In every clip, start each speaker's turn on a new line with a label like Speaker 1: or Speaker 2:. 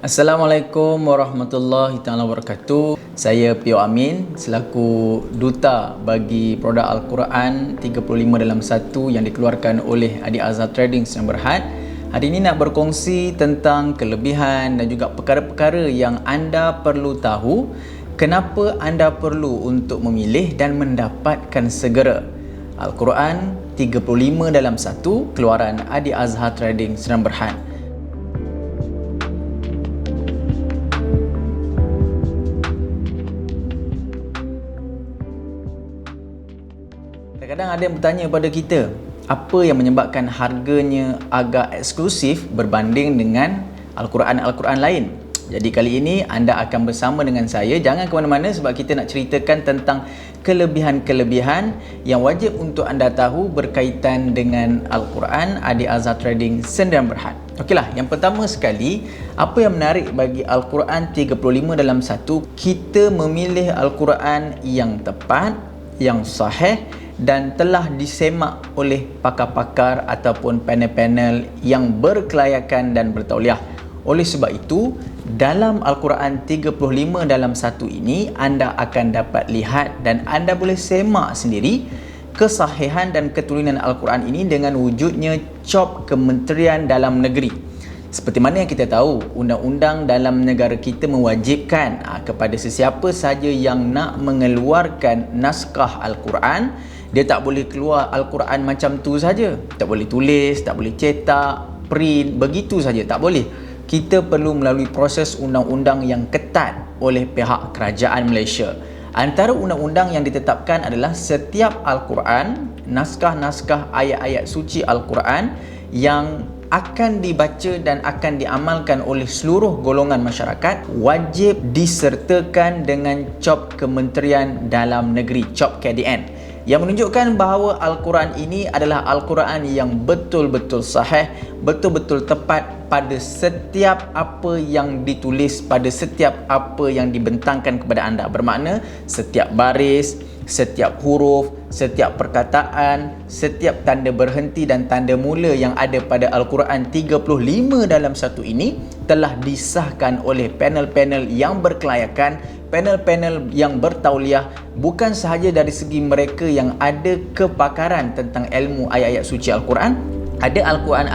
Speaker 1: Assalamualaikum warahmatullahi taala wabarakatuh. Saya Pio Amin selaku duta bagi produk Al-Quran 35 dalam 1 yang dikeluarkan oleh Adi Azhar Trading Sdn Bhd. Hari ini nak berkongsi tentang kelebihan dan juga perkara-perkara yang anda perlu tahu. Kenapa anda perlu untuk memilih dan mendapatkan segera Al-Quran 35 dalam 1 keluaran Adi Azhar Trading Sdn Bhd. Kadang-kadang ada yang bertanya kepada kita, apa yang menyebabkan harganya agak eksklusif berbanding dengan Al-Quran lain. Jadi kali ini anda akan bersama dengan saya. Jangan ke mana-mana sebab kita nak ceritakan tentang kelebihan-kelebihan yang wajib untuk anda tahu berkaitan dengan Al-Quran Adi Azhar Trading Sdn Bhd. Okeylah, yang pertama sekali, apa yang menarik bagi Al-Quran 35 dalam 1, kita memilih Al-Quran yang tepat, yang sahih dan telah disemak oleh pakar-pakar ataupun panel-panel yang berkelayakan dan bertauliah. Oleh sebab itu, dalam Al-Quran 35 dalam 1 ini, anda akan dapat lihat dan anda boleh semak sendiri kesahihan dan keturunan Al-Quran ini dengan wujudnya cop Kementerian Dalam Negeri. Seperti mana yang kita tahu, undang-undang dalam negara kita mewajibkan kepada sesiapa sahaja yang nak mengeluarkan naskah Al-Quran, dia tak boleh keluar Al-Quran macam tu saja. Tak boleh tulis, tak boleh cetak, print, begitu saja, tak boleh. Kita perlu melalui proses undang-undang yang ketat oleh pihak kerajaan Malaysia. Antara undang-undang yang ditetapkan adalah setiap Al-Quran, naskah-naskah ayat-ayat suci Al-Quran yang akan dibaca dan akan diamalkan oleh seluruh golongan masyarakat wajib disertakan dengan cop Kementerian Dalam Negeri, cop KDN, yang menunjukkan bahawa Al-Quran ini adalah Al-Quran yang betul-betul sahih, betul-betul tepat pada setiap apa yang ditulis, pada setiap apa yang dibentangkan kepada anda. Bermakna setiap baris, setiap huruf, setiap perkataan, setiap tanda berhenti dan tanda mula yang ada pada Al-Quran 35 dalam 1 ini telah disahkan oleh panel-panel yang berkelayakan, panel-panel yang bertauliah, bukan sahaja dari segi mereka yang ada kepakaran tentang ilmu ayat-ayat suci Al-Quran. Ada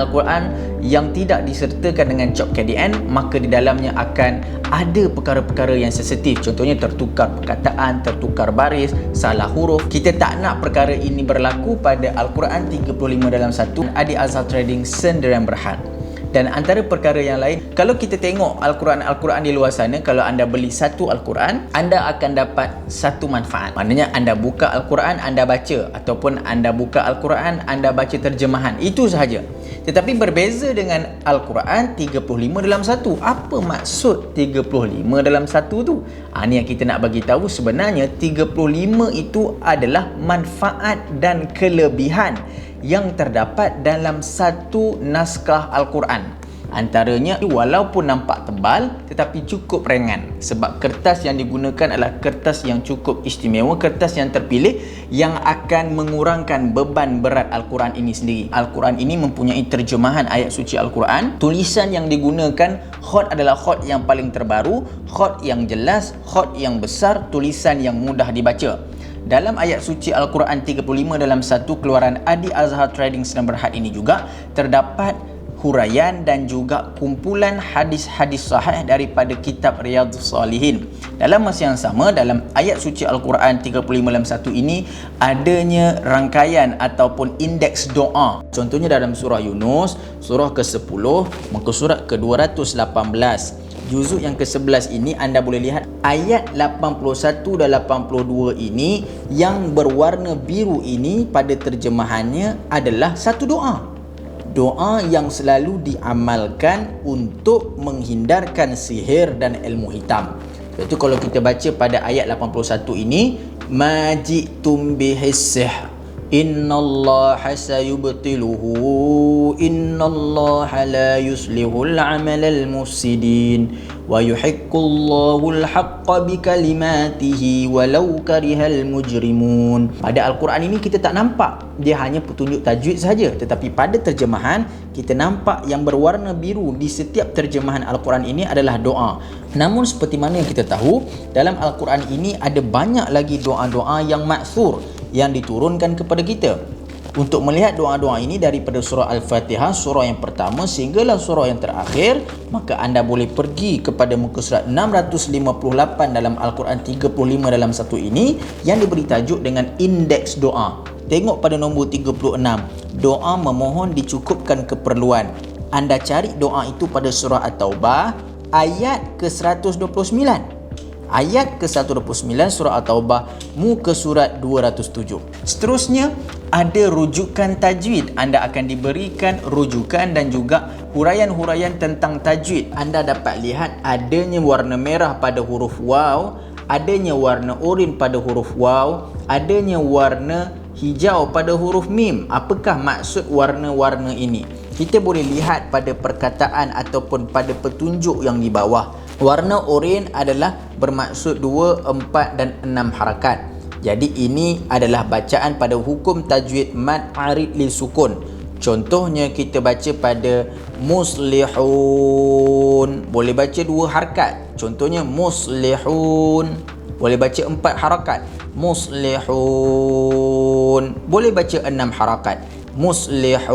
Speaker 1: Al-Quran yang tidak disertakan dengan cop KDN, maka di dalamnya akan ada perkara-perkara yang sensitif. Contohnya tertukar perkataan, tertukar baris, salah huruf. Kita tak nak perkara ini berlaku pada Al-Quran 35 dalam 1 Adi Azhar Trading Sdn Bhd. Dan antara perkara yang lain, kalau kita tengok Al-Quran di luar sana, kalau anda beli satu Al-Quran, anda akan dapat satu manfaat. Maknanya anda buka Al-Quran, anda baca, ataupun anda buka Al-Quran, anda baca terjemahan. Itu sahaja. Tetapi berbeza dengan Al-Quran 35 dalam 1. Apa maksud 35 dalam 1 tu? Ini yang kita nak bagi tahu. Sebenarnya 35 itu adalah manfaat dan kelebihan yang terdapat dalam satu naskah Al-Quran. Antaranya, walaupun nampak tebal tetapi cukup ringan, sebab kertas yang digunakan adalah kertas yang cukup istimewa, kertas yang terpilih yang akan mengurangkan beban berat Al-Quran ini sendiri. Al-Quran ini mempunyai terjemahan ayat suci Al-Quran. Tulisan yang digunakan, khot adalah khot yang paling terbaru, khot yang jelas, khot yang besar, tulisan yang mudah dibaca. Dalam ayat suci Al-Quran 35 dalam 1 keluaran Adi Azhar Trading Sdn Bhd ini juga terdapat huraian dan juga kumpulan hadis-hadis sahih daripada kitab Riyadhus Salihin. Dalam masa yang sama, dalam ayat suci Al-Quran 35 dalam 1 ini adanya rangkaian ataupun indeks doa. Contohnya dalam surah Yunus, surah ke-10, muka surat ke-218. Juzuk yang ke-11 ini anda boleh lihat ayat 81 dan 82 ini yang berwarna biru ini pada terjemahannya adalah satu doa. Doa yang selalu diamalkan untuk menghindarkan sihir dan ilmu hitam. Iaitu kalau kita baca pada ayat 81 ini, majitum bihis sihr, innallaha sayubtiluhu innallaha la yuslihul amalal mufsidin wa yuhiqqullahu al-haqqa bikalimatihi walau karihal mujrimun. Pada Al-Quran ini kita tak nampak dia hanya petunjuk tajwid saja, tetapi pada terjemahan kita nampak yang berwarna biru di setiap terjemahan Al-Quran ini adalah doa. Namun seperti mana yang kita tahu, dalam Al-Quran ini ada banyak lagi doa-doa yang maksur yang diturunkan kepada kita. Untuk melihat doa-doa ini daripada surah Al-Fatihah, surah yang pertama sehinggalah surah yang terakhir, maka anda boleh pergi kepada muka surat 658 dalam Al-Quran 35 dalam satu ini yang diberi tajuk dengan indeks doa. Tengok pada nombor 36, doa memohon dicukupkan keperluan. Anda cari doa itu pada surah At-Taubah ayat ke-129. Ayat ke-129 surah At-Taubah muka surat 207. Seterusnya ada rujukan tajwid. Anda akan diberikan rujukan dan juga huraian-huraian tentang tajwid. Anda dapat lihat adanya warna merah pada huruf waw, adanya warna oranye pada huruf waw, adanya warna hijau pada huruf mim. Apakah maksud warna-warna ini? Kita boleh lihat pada perkataan ataupun pada petunjuk yang di bawah. Warna oranye adalah bermaksud 2, 4 dan 6 harakat. Jadi ini adalah bacaan pada hukum tajwid mad arid lil sukun. Contohnya kita baca pada muslihun, boleh baca 2 harakat. Contohnya muslihun, boleh baca 4 harakat. Muslihun, boleh baca 6 harakat. Muslihun.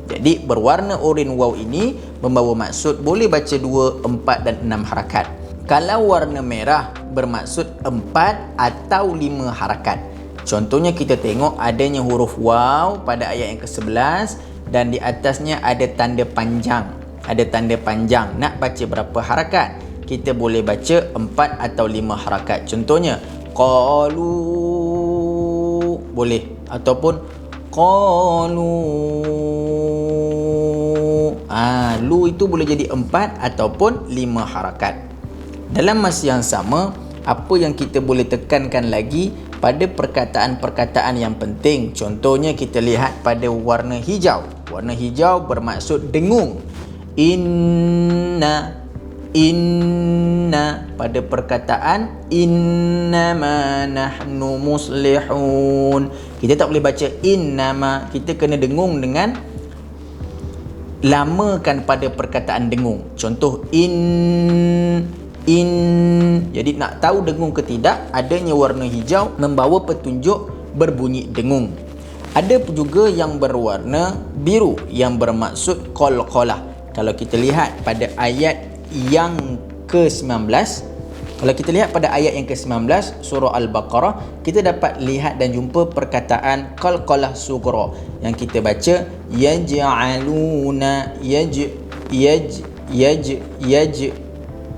Speaker 1: Jadi berwarna oranye waw ini membawa maksud boleh baca 2, 4 dan 6 harakat. Kalau warna merah bermaksud 4 atau 5 harakat. Contohnya kita tengok adanya huruf waw pada ayat yang ke-11 dan di atasnya ada tanda panjang. Ada tanda panjang. Nak baca berapa harakat? Kita boleh baca 4 atau 5 harakat. Contohnya qalu, boleh, ataupun qalu. Lu itu boleh jadi 4 ataupun 5 harakat. Dalam masa yang sama, apa yang kita boleh tekankan lagi pada perkataan-perkataan yang penting. Contohnya kita lihat pada warna hijau. Warna hijau bermaksud dengung. Inna pada perkataan innama nahnu muslihun. Kita tak boleh baca innama, kita kena dengung dengan lamakan pada perkataan dengung. Contoh in. Jadi nak tahu dengung ke tidak, adanya warna hijau membawa petunjuk berbunyi dengung. Ada juga yang berwarna biru yang bermaksud qalqalah. Kalau kita lihat pada ayat yang ke-19, kalau kita lihat pada ayat yang ke-19 surah Al-Baqarah, kita dapat lihat dan jumpa perkataan qalqalah sughra yang kita baca yaj'aluna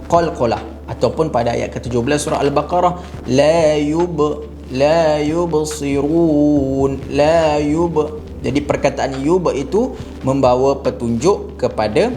Speaker 1: qalqalah, ataupun pada ayat ke-17 surah Al-Baqarah la yubsirun. Jadi perkataan yub itu membawa petunjuk kepada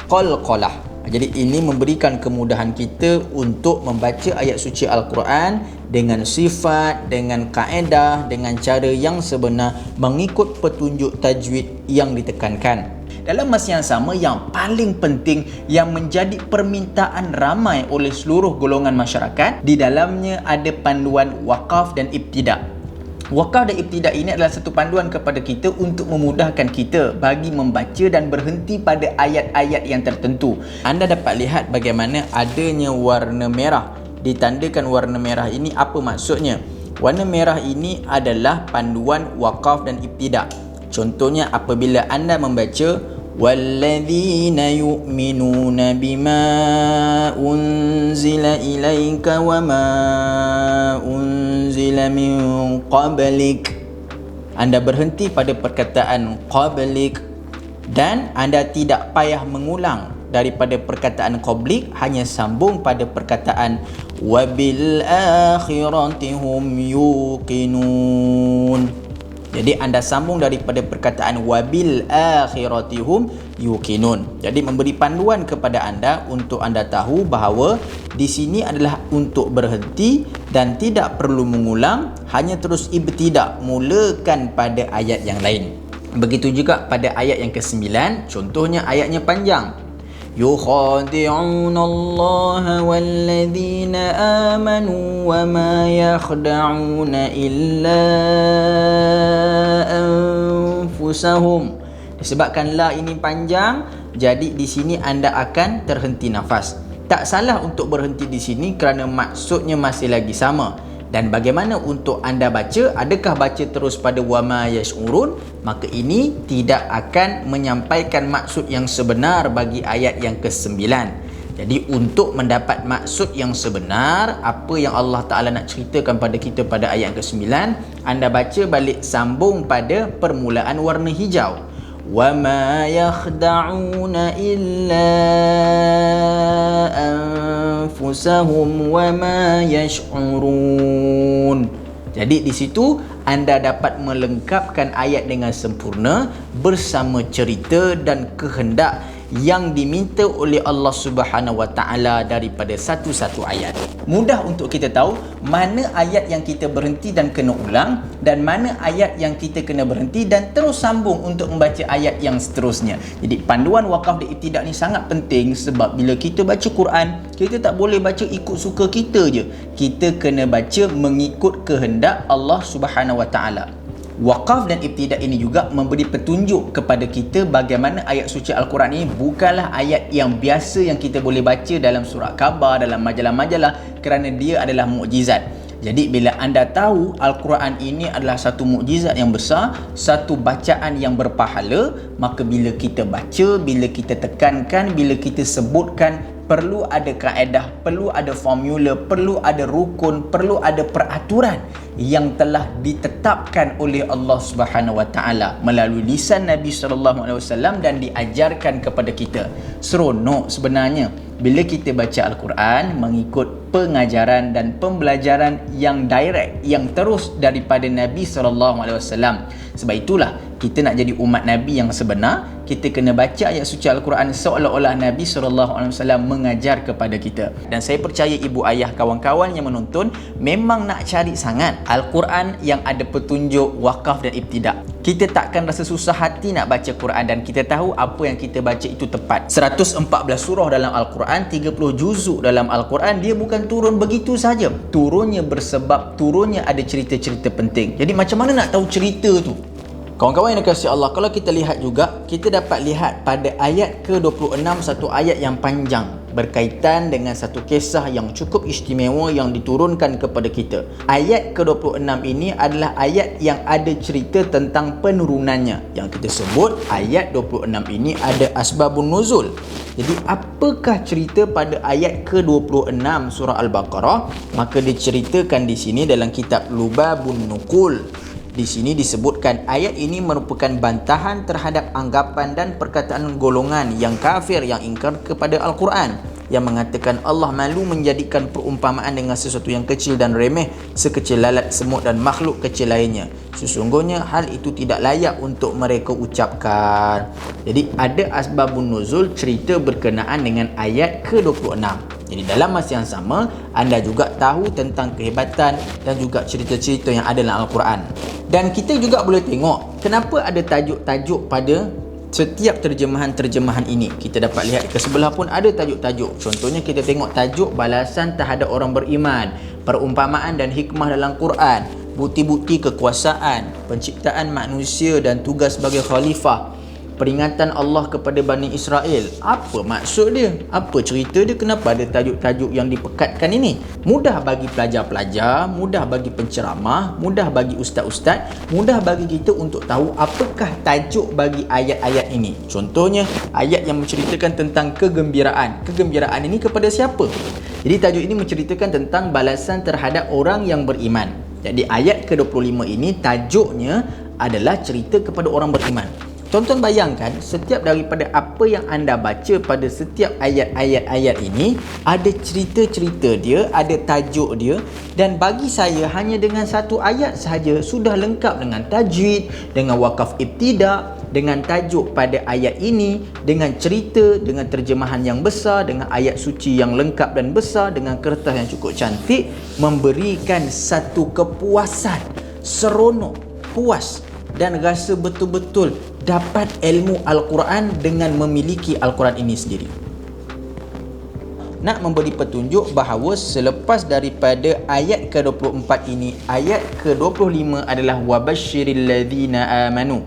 Speaker 1: qalqalah. Jadi ini memberikan kemudahan kita untuk membaca ayat suci Al-Quran dengan sifat, dengan kaedah, dengan cara yang sebenar mengikut petunjuk tajwid yang ditekankan. Dalam masa yang sama, yang paling penting yang menjadi permintaan ramai oleh seluruh golongan masyarakat, di dalamnya ada panduan waqaf dan ibtida'. Waqaf dan ibtida' ini adalah satu panduan kepada kita untuk memudahkan kita bagi membaca dan berhenti pada ayat-ayat yang tertentu. Anda dapat lihat bagaimana adanya warna merah. Ditandakan warna merah ini apa maksudnya? Warna merah ini adalah panduan waqaf dan ibtida'. Contohnya apabila anda membaca walladzina yu'minuna bima unzila ilaika wa ma unzila min qablik, anda berhenti pada perkataan qablik dan anda tidak payah mengulang daripada perkataan qablik, hanya sambung pada perkataan wabil akhirati hum yuqinun. Jadi anda sambung daripada perkataan wabil akhirati hum yuqinun. Jadi memberi panduan kepada anda untuk anda tahu bahawa di sini adalah untuk berhenti dan tidak perlu mengulang, hanya terus ibtidak, mulakan pada ayat yang lain. Begitu juga pada ayat yang ke-9, contohnya ayatnya panjang. يخادعون الله والذين آمنوا وما يخدعون إلا أنفسهم. Disebabkan la ini panjang, jadi di sini anda akan terhenti nafas. Tak salah untuk berhenti di sini kerana maksudnya masih lagi sama. Dan bagaimana untuk anda baca? Adakah baca terus pada wama yash'urun? Maka ini tidak akan menyampaikan maksud yang sebenar bagi ayat yang ke-9. Jadi untuk mendapat maksud yang sebenar, apa yang Allah Ta'ala nak ceritakan pada kita pada ayat ke-9, anda baca balik sambung pada permulaan warna hijau. وَمَا يَخْدَعُونَ إِلَّا أَنفُسَهُمْ وَمَا يَشْعُرُونَ. Jadi di situ anda dapat melengkapkan ayat dengan sempurna bersama cerita dan kehendak yang diminta oleh Allah Subhanahu Wa Taala daripada satu-satu ayat. Mudah untuk kita tahu mana ayat yang kita berhenti dan kena ulang dan mana ayat yang kita kena berhenti dan terus sambung untuk membaca ayat yang seterusnya. Jadi panduan wakaf dan ibtidak ni sangat penting sebab bila kita baca Quran, kita tak boleh baca ikut suka kita je. Kita kena baca mengikut kehendak Allah Subhanahu Wa Taala. Waqaf dan ibtidak ini juga memberi petunjuk kepada kita bagaimana ayat suci Al-Quran ini bukanlah ayat yang biasa yang kita boleh baca dalam surat khabar, dalam majalah-majalah, kerana dia adalah mukjizat. Jadi bila anda tahu Al-Quran ini adalah satu mukjizat yang besar, satu bacaan yang berpahala, maka bila kita baca, bila kita tekankan, bila kita sebutkan, perlu ada kaedah, perlu ada formula, perlu ada rukun, perlu ada peraturan yang telah ditetapkan oleh Allah Subhanahu Wa Taala melalui lisan Nabi sallallahu alaihi wasallam dan diajarkan kepada kita. Seronok sebenarnya bila kita baca Al-Quran mengikut pengajaran dan pembelajaran yang direct, yang terus daripada Nabi sallallahu alaihi wasallam. Sebab itulah kita nak jadi umat Nabi yang sebenar, kita kena baca ayat suci Al-Quran seolah-olah Nabi SAW mengajar kepada kita. Dan saya percaya ibu ayah kawan-kawan yang menonton memang nak cari sangat Al-Quran yang ada petunjuk wakaf dan ibtidak. Kita takkan rasa susah hati nak baca Quran dan kita tahu apa yang kita baca itu tepat. 114 surah dalam Al-Quran, 30 juzuk dalam Al-Quran, dia bukan turun begitu saja. Turunnya bersebab, turunnya ada cerita-cerita penting. Jadi macam mana nak tahu cerita tu? Kawan-kawan yang dikasihi Allah, kalau kita lihat juga, kita dapat lihat pada ayat ke-26 satu ayat yang panjang berkaitan dengan satu kisah yang cukup istimewa yang diturunkan kepada kita. Ayat ke-26 ini adalah ayat yang ada cerita tentang penurunannya. Yang kita sebut ayat 26 ini ada asbabun nuzul. Jadi apakah cerita pada ayat ke-26 surah Al-Baqarah? Maka diceritakan di sini dalam kitab Lubabun Nuqul. Di sini disebutkan ayat ini merupakan bantahan terhadap anggapan dan perkataan golongan yang kafir yang ingkar kepada Al-Quran, yang mengatakan Allah malu menjadikan perumpamaan dengan sesuatu yang kecil dan remeh sekecil lalat, semut dan makhluk kecil lainnya. Sesungguhnya hal itu tidak layak untuk mereka ucapkan. Jadi ada asbabun nuzul, cerita berkenaan dengan ayat ke-26. Jadi dalam masa yang sama, anda juga tahu tentang kehebatan dan juga cerita-cerita yang ada dalam Al-Quran. Dan kita juga boleh tengok kenapa ada tajuk-tajuk pada setiap terjemahan-terjemahan ini. Kita dapat lihat ke sebelah pun ada tajuk-tajuk. Contohnya kita tengok tajuk balasan terhadap orang beriman, perumpamaan dan hikmah dalam Quran, bukti-bukti kekuasaan, penciptaan manusia dan tugas sebagai khalifah, peringatan Allah kepada Bani Israel. Apa maksud dia? Apa cerita dia? Kenapa ada tajuk-tajuk yang dipekatkan ini? Mudah bagi pelajar-pelajar, mudah bagi penceramah, mudah bagi ustaz-ustaz, mudah bagi kita untuk tahu apakah tajuk bagi ayat-ayat ini. Contohnya, ayat yang menceritakan tentang kegembiraan. Kegembiraan ini kepada siapa? Jadi tajuk ini menceritakan tentang balasan terhadap orang yang beriman. Jadi ayat ke-25 ini tajuknya adalah cerita kepada orang beriman. Tuan-tuan bayangkan, setiap daripada apa yang anda baca pada setiap ayat-ayat ini, ada cerita-cerita dia, ada tajuk dia, dan bagi saya hanya dengan satu ayat sahaja sudah lengkap dengan tajwid, dengan wakaf ibtidak, dengan tajuk pada ayat ini, dengan cerita, dengan terjemahan yang besar, dengan ayat suci yang lengkap dan besar, dengan kertas yang cukup cantik, memberikan satu kepuasan, seronok, puas dan rasa betul-betul dapat ilmu Al-Quran dengan memiliki Al-Quran ini sendiri. Nak memberi petunjuk bahawa selepas daripada ayat ke-24 ini, ayat ke-25 adalah wabasyiril ladzina amanu.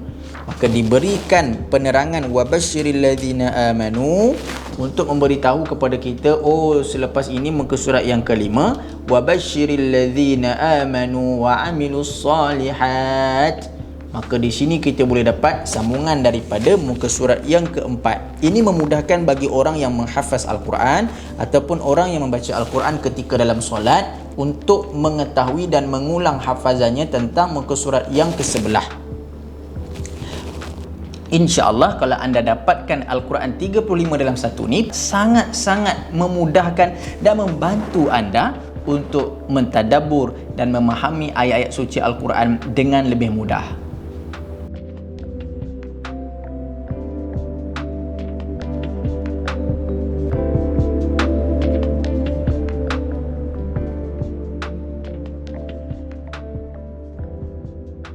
Speaker 1: Maka diberikan penerangan wabasyiril ladzina amanu untuk memberitahu kepada kita, oh selepas ini muka surat yang kelima, wabasyiril ladzina amanu wa amilus solihat. Maka di sini kita boleh dapat sambungan daripada muka surat yang keempat. Ini memudahkan bagi orang yang menghafaz Al-Quran ataupun orang yang membaca Al-Quran ketika dalam solat untuk mengetahui dan mengulang hafazannya tentang muka surat yang ke-11. InsyaAllah kalau anda dapatkan Al-Quran 35 dalam satu ni, sangat-sangat memudahkan dan membantu anda untuk mentadabbur dan memahami ayat-ayat suci Al-Quran dengan lebih mudah.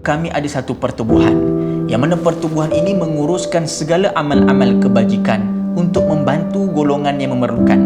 Speaker 1: Kami ada satu pertubuhan yang mana pertubuhan ini menguruskan segala amal-amal kebajikan untuk membantu golongan yang memerlukan.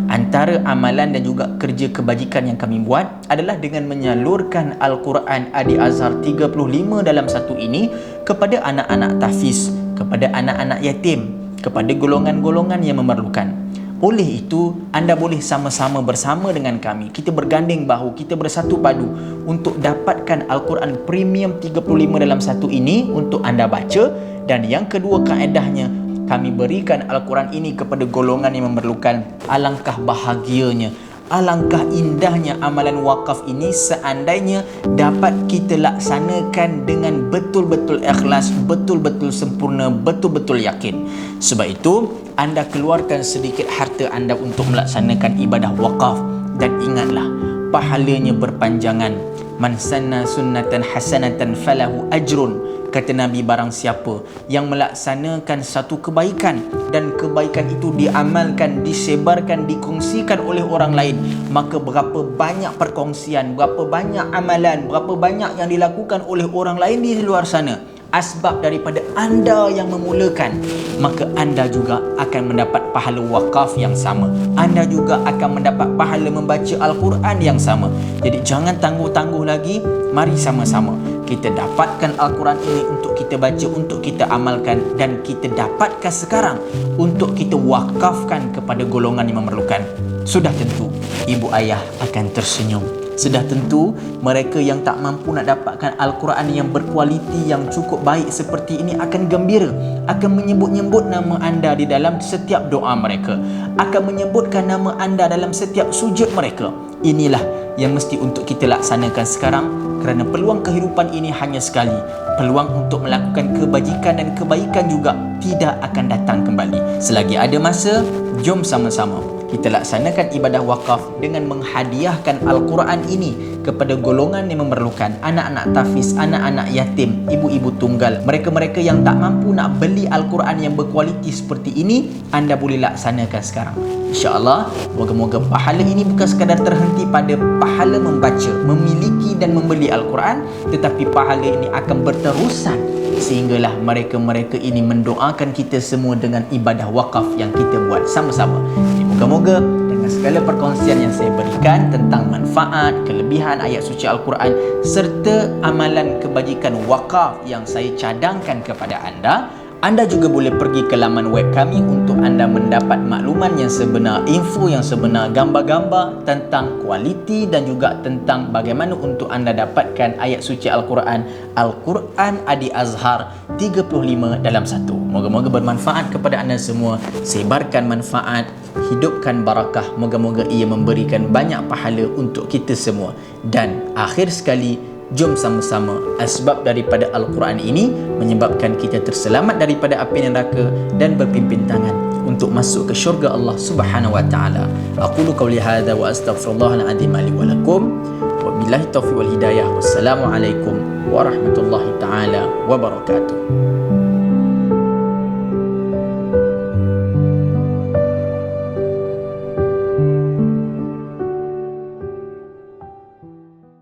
Speaker 1: Antara amalan dan juga kerja kebajikan yang kami buat adalah dengan menyalurkan Al-Quran Adi Azhar 35 dalam satu ini kepada anak-anak tahfiz, kepada anak-anak yatim, kepada golongan-golongan yang memerlukan. Oleh itu, anda boleh sama-sama bersama dengan kami. Kita berganding bahu, kita bersatu padu untuk dapatkan Al-Quran Premium 35 dalam satu ini untuk anda baca. Dan yang kedua kaedahnya, kami berikan Al-Quran ini kepada golongan yang memerlukan. Alangkah bahagianya, alangkah indahnya amalan wakaf ini seandainya dapat kita laksanakan dengan betul-betul ikhlas, betul-betul sempurna, betul-betul yakin. Sebab itu, anda keluarkan sedikit harta anda untuk melaksanakan ibadah wakaf. Dan ingatlah, pahalanya berpanjangan. Man sanna sunnatan hasanatan falahu ajrun. Kata Nabi, barang siapa yang melaksanakan satu kebaikan dan kebaikan itu diamalkan, disebarkan, dikongsikan oleh orang lain, maka berapa banyak perkongsian, berapa banyak amalan, berapa banyak yang dilakukan oleh orang lain di luar sana, asbab daripada anda yang memulakan, maka anda juga akan mendapat pahala wakaf yang sama. Anda juga akan mendapat pahala membaca Al-Quran yang sama. Jadi jangan tangguh-tangguh lagi. Mari sama-sama kita dapatkan Al-Quran ini untuk kita baca, untuk kita amalkan, dan kita dapatkan sekarang untuk kita wakafkan kepada golongan yang memerlukan. Sudah tentu ibu ayah akan tersenyum. Sudah tentu mereka yang tak mampu nak dapatkan Al-Quran yang berkualiti, yang cukup baik seperti ini akan gembira, akan menyebut-nyebut nama anda di dalam setiap doa mereka, akan menyebutkan nama anda dalam setiap sujud mereka. Inilah yang mesti untuk kita laksanakan sekarang, kerana peluang kehidupan ini hanya sekali. Peluang untuk melakukan kebajikan dan kebaikan juga tidak akan datang kembali. Selagi ada masa, jom sama-sama kita laksanakan ibadah wakaf dengan menghadiahkan Al-Quran ini kepada golongan yang memerlukan, anak-anak tahfiz, anak-anak yatim, ibu-ibu tunggal, mereka-mereka yang tak mampu nak beli Al-Quran yang berkualiti seperti ini. Anda boleh laksanakan sekarang. InsyaAllah, moga-moga pahala ini bukan sekadar terhenti pada pahala membaca, memiliki dan membeli Al-Quran, tetapi pahala ini akan berterusan sehinggalah mereka-mereka ini mendoakan kita semua dengan ibadah wakaf yang kita buat sama-sama. Moga-moga dengan segala perkongsian yang saya berikan tentang manfaat, kelebihan ayat suci Al-Quran serta amalan kebajikan wakaf yang saya cadangkan kepada anda juga boleh pergi ke laman web kami untuk anda mendapat makluman yang sebenar, info yang sebenar, gambar-gambar tentang kualiti dan juga tentang bagaimana untuk anda dapatkan ayat suci Al-Quran, Al-Quran Adi Azhar 35 dalam satu. Moga-moga bermanfaat kepada anda semua. Sebarkan manfaat, hidupkan barakah. Moga-moga ia memberikan banyak pahala untuk kita semua. Dan akhir sekali, Jom sama-sama. Asbab daripada Al-Quran ini menyebabkan kita terselamat daripada api neraka dan berpimpin tangan untuk masuk ke syurga Allah Subhanahu wa taala. Aqulu qawli hadza wa astaghfirullahal azim li wa lakum. Wabillahi taufiq wal hidayah. Wassalamualaikum warahmatullahi taala wabarakatuh.